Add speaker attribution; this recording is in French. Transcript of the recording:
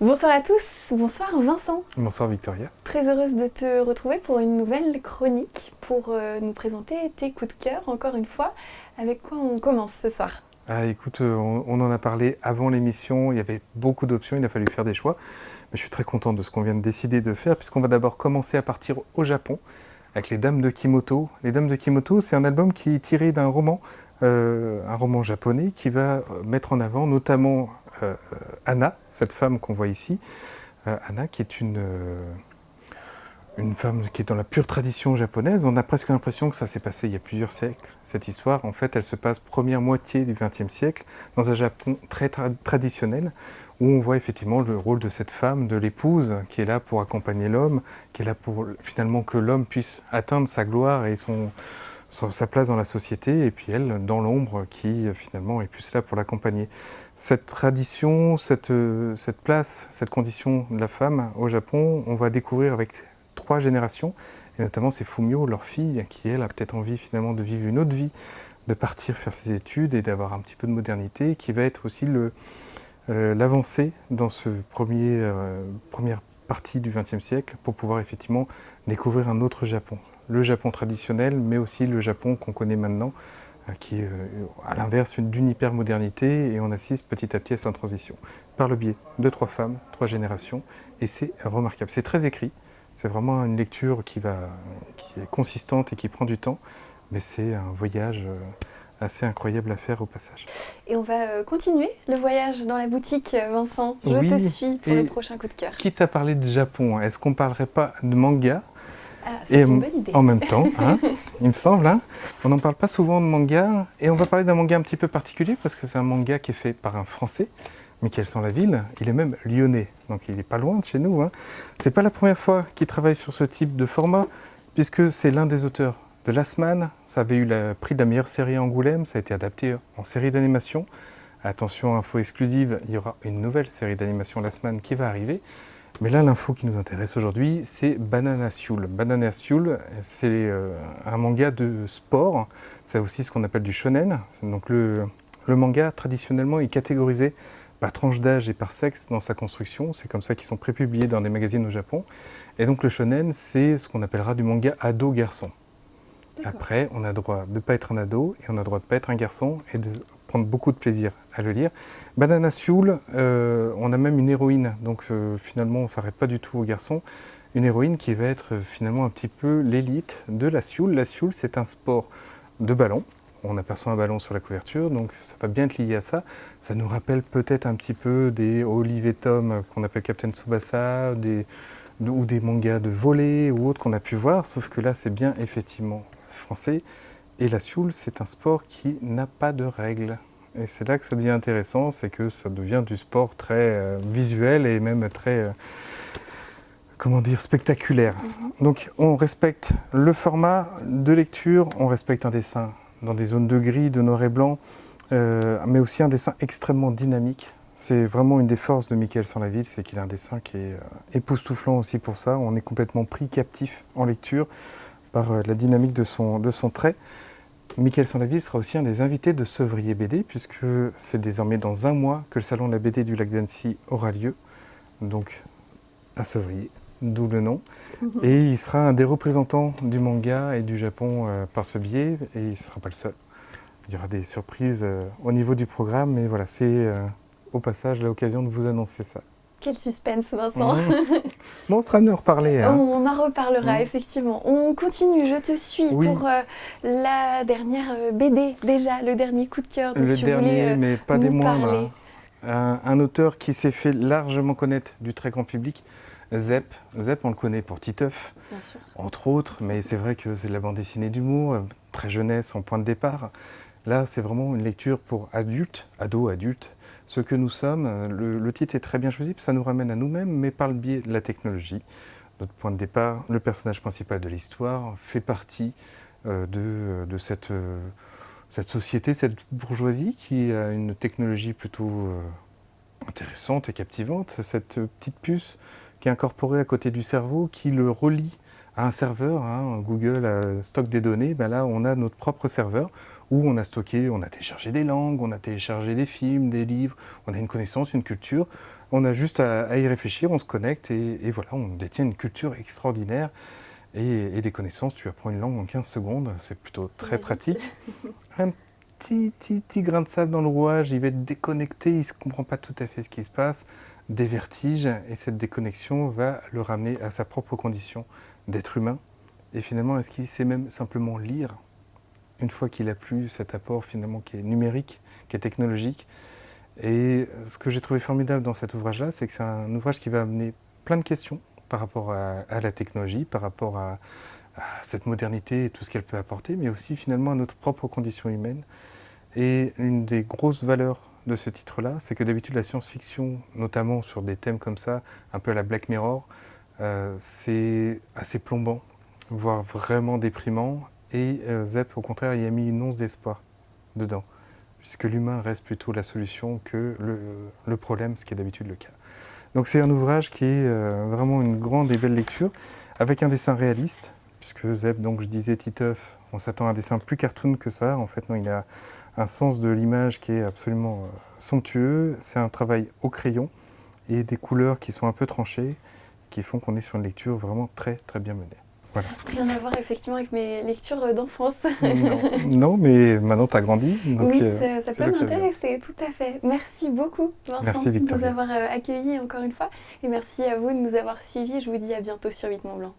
Speaker 1: Bonsoir à tous, bonsoir Vincent.
Speaker 2: Bonsoir Victoria.
Speaker 1: Très heureuse de te retrouver pour une nouvelle chronique pour nous présenter tes coups de cœur encore une fois. Avec quoi on commence ce soir?
Speaker 2: Ah, écoute, on en a parlé avant l'émission, il y avait beaucoup d'options, il a fallu faire des choix. Mais je suis très content de ce qu'on vient de décider de faire, puisqu'on va d'abord commencer à partir au Japon avec les Dames de Kimoto. Les Dames de Kimoto, c'est un album qui est tiré d'un roman, un roman japonais, qui va mettre en avant notamment Anna, cette femme qu'on voit ici. Anna, qui est une femme qui est dans la pure tradition japonaise. On a presque l'impression que ça s'est passé il y a plusieurs siècles. Cette histoire, en fait, elle se passe première moitié du XXe siècle, dans un Japon très traditionnel, où on voit effectivement le rôle de cette femme, de l'épouse, qui est là pour accompagner l'homme, qui est là pour finalement que l'homme puisse atteindre sa gloire et sa place dans la société, et puis elle, dans l'ombre, qui finalement est plus là pour l'accompagner. Cette tradition, cette place, cette condition de la femme au Japon, on va découvrir avec 3 générations, et notamment c'est Fumio, leur fille, qui elle a peut-être envie finalement de vivre une autre vie, de partir faire ses études et d'avoir un petit peu de modernité, qui va être aussi l'avancée dans ce première partie du XXe siècle pour pouvoir effectivement découvrir un autre Japon. Le Japon traditionnel, mais aussi le Japon qu'on connaît maintenant, qui est à l'inverse d'une hypermodernité, et on assiste petit à petit à cette transition, par le biais de 3 femmes, 3 générations, et c'est remarquable. C'est très écrit, c'est vraiment une lecture qui est consistante et qui prend du temps, mais c'est un voyage assez incroyable à faire au passage.
Speaker 1: Et on va continuer le voyage dans la boutique, Vincent. Je te
Speaker 2: Oui,
Speaker 1: suis pour le prochain coup de cœur.
Speaker 2: quitte à parler de Japon, est-ce qu'on ne parlerait pas de manga?
Speaker 1: Ah, c'est une bonne idée.
Speaker 2: En même temps, hein, il me semble, hein, on n'en parle pas souvent de manga, et on va parler d'un manga un petit peu particulier, parce que c'est un manga qui est fait par un Français, Mickaël Sans-la-Ville. Il est même lyonnais, donc il n'est pas loin de chez nous. Hein. C'est pas la première fois qu'il travaille sur ce type de format, puisque c'est l'un des auteurs de Last Man. Ça avait eu le prix de la meilleure série à Angoulême, ça a été adapté en série d'animation. Attention, info exclusive, il y aura une nouvelle série d'animation Last Man qui va arriver. Mais là, l'info qui nous intéresse aujourd'hui, c'est Banana Soul. Banana Soul, c'est un manga de sport. C'est aussi ce qu'on appelle du shonen. Donc le manga, traditionnellement, est catégorisé par tranche d'âge et par sexe dans sa construction. C'est comme ça qu'ils sont prépubliés dans des magazines au Japon. Et donc le shonen, c'est ce qu'on appellera du manga ado-garçon. Après, on a le droit de ne pas être un ado, et on a le droit de ne pas être un garçon, et de prendre beaucoup de plaisir à le lire. Banana Soul, on a même une héroïne, donc finalement on ne s'arrête pas du tout aux garçons. Une héroïne qui va être finalement un petit peu l'élite de la Soul. La Soul, c'est un sport de ballon. On aperçoit un ballon sur la couverture, donc ça va bien être lié à ça. Ça nous rappelle peut-être un petit peu des Olive et Tom qu'on appelle Captain Tsubasa, ou des mangas de volley ou autres qu'on a pu voir, sauf que là c'est bien effectivement français. Et la Soul, c'est un sport qui n'a pas de règles. Et c'est là que ça devient intéressant, c'est que ça devient du sport très visuel et même très, spectaculaire. Donc on respecte le format de lecture, on respecte un dessin dans des zones de gris, de noir et blanc, mais aussi un dessin extrêmement dynamique. C'est vraiment une des forces de Mickaël Sans-la-Ville, c'est qu'il a un dessin qui est époustouflant aussi pour ça. On est complètement pris captif en lecture par la dynamique de son trait. Mickaël Sans-la-Ville sera aussi un des invités de Sevrier BD, puisque c'est désormais dans un mois que le salon de la BD du Lac d'Annecy aura lieu, donc à Sevrier, d'où le nom. Et il sera un des représentants du manga et du Japon par ce biais, et il ne sera pas le seul. Il y aura des surprises au niveau du programme, mais voilà, c'est au passage l'occasion de vous annoncer ça.
Speaker 1: Quel suspense, Vincent.
Speaker 2: Bon, on sera amené à en reparler. Hein.
Speaker 1: On en reparlera, effectivement. On continue, je te suis pour la dernière BD, déjà, le dernier coup de cœur dont
Speaker 2: le
Speaker 1: tu
Speaker 2: dernier,
Speaker 1: voulais
Speaker 2: mais pas des
Speaker 1: nous
Speaker 2: moindres.
Speaker 1: parler.
Speaker 2: Un auteur qui s'est fait largement connaître du très grand public, Zep. Zep, on le connaît pour Titeuf, entre autres, mais c'est vrai que c'est de la bande dessinée d'humour, très jeunesse en point de départ. Là, c'est vraiment une lecture pour adultes, ados, adultes, ce que nous sommes. Le titre est très bien choisi, ça nous ramène à nous-mêmes, mais par le biais de la technologie. Notre point de départ, le personnage principal de l'histoire, fait partie de cette société, cette bourgeoisie qui a une technologie plutôt intéressante et captivante. Cette petite puce qui est incorporée à côté du cerveau, qui le relie à un serveur. Hein. Google stocke des données, ben là on a notre propre serveur où on a téléchargé des langues, on a téléchargé des films, des livres, on a une connaissance, une culture. On a juste à y réfléchir, on se connecte et voilà, on détient une culture extraordinaire et des connaissances. Tu apprends une langue en 15 secondes, c'est plutôt très pratique. Un petit grain de sable dans le rouage, il va être déconnecté, il ne comprend pas tout à fait ce qui se passe, des vertiges, et cette déconnexion va le ramener à sa propre condition d'être humain. Et finalement, est-ce qu'il sait même simplement lire une fois qu'il a plus cet apport finalement qui est numérique, qui est technologique? Et ce que j'ai trouvé formidable dans cet ouvrage-là, c'est que c'est un ouvrage qui va amener plein de questions par rapport à la technologie, par rapport à cette modernité et tout ce qu'elle peut apporter, mais aussi finalement à notre propre condition humaine. Et une des grosses valeurs de ce titre-là, c'est que d'habitude la science-fiction, notamment sur des thèmes comme ça, un peu à la Black Mirror, c'est assez plombant, voire vraiment déprimant. Et Zep, au contraire, il a mis une once d'espoir dedans, puisque l'humain reste plutôt la solution que le problème, ce qui est d'habitude le cas. Donc c'est un ouvrage qui est vraiment une grande et belle lecture, avec un dessin réaliste, puisque Zep, donc je disais Titeuf, on s'attend à un dessin plus cartoon que ça. En fait, non, il a un sens de l'image qui est absolument somptueux. C'est un travail au crayon et des couleurs qui sont un peu tranchées, qui font qu'on est sur une lecture vraiment très très bien menée. Voilà.
Speaker 1: Rien à voir effectivement avec mes lectures d'enfance.
Speaker 2: Non, mais maintenant tu as grandi. Donc,
Speaker 1: oui, ça peut m'intéresser, tout à fait. Merci beaucoup Vincent de nous avoir accueillis encore une fois. Et merci à vous de nous avoir suivis. Je vous dis à bientôt sur 8 Mont Blanc.